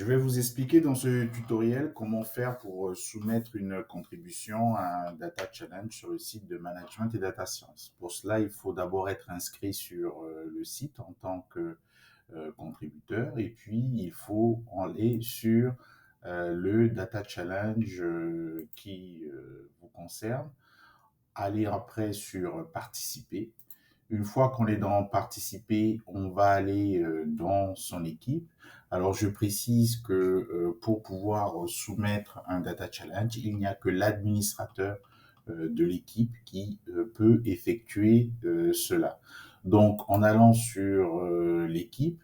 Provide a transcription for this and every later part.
Je vais vous expliquer dans ce tutoriel comment faire pour soumettre une contribution à un data challenge sur le site de Management et Data Science. Pour cela, il faut d'abord être inscrit sur le site en tant que contributeur et puis il faut aller sur le data challenge qui vous concerne, aller après sur participer. Une fois qu'on est dans participer, on va aller dans son équipe. Alors, je précise que pour pouvoir soumettre un data challenge, il n'y a que l'administrateur de l'équipe qui peut effectuer cela. Donc, en allant sur l'équipe,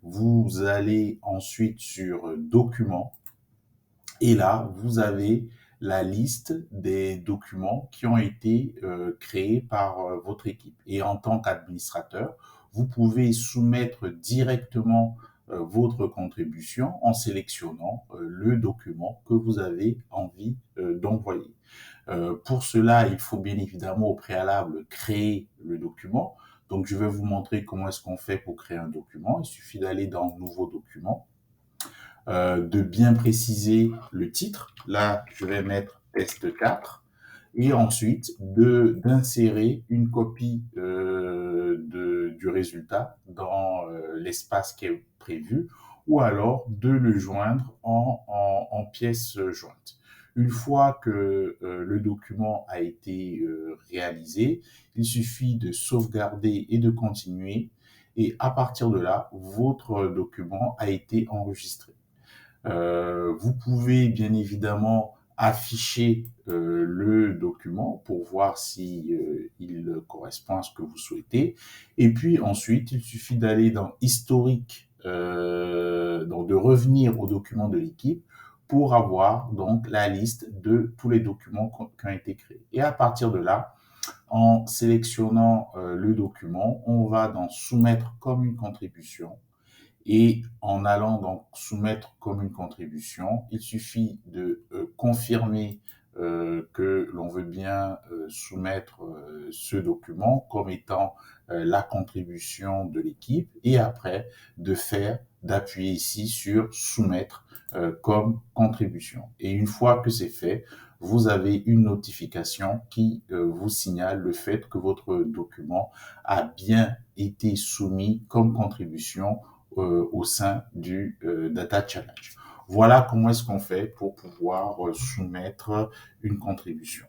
vous allez ensuite sur documents et là, vous avez la liste des documents qui ont été créés par votre équipe. Et en tant qu'administrateur, vous pouvez soumettre directement votre contribution en sélectionnant le document que vous avez envie d'envoyer. Pour cela, il faut bien évidemment au préalable créer le document. Donc, je vais vous montrer comment est-ce qu'on fait pour créer un document. Il suffit d'aller dans Nouveau document, de bien préciser le titre. Là, je vais mettre test 4 et ensuite d'insérer une copie du résultat dans l'espace qui est prévu ou alors de le joindre en pièce jointe. Une fois que le document a été réalisé, il suffit de sauvegarder et de continuer et à partir de là, votre document a été enregistré. Vous pouvez bien évidemment afficher le document pour voir si il correspond à ce que vous souhaitez. Et puis ensuite, il suffit d'aller dans historique, donc de revenir au document de l'équipe pour avoir donc la liste de tous les documents qui ont été créés. Et à partir de là, en sélectionnant le document, on va dans soumettre comme une contribution. Et en allant donc soumettre comme une contribution, il suffit de confirmer que l'on veut bien soumettre ce document comme étant la contribution de l'équipe et après d'appuyer ici sur soumettre comme contribution. Et une fois que c'est fait, vous avez une notification qui vous signale le fait que votre document a bien été soumis comme contribution au sein du Data Challenge. Voilà comment est-ce qu'on fait pour pouvoir soumettre une contribution.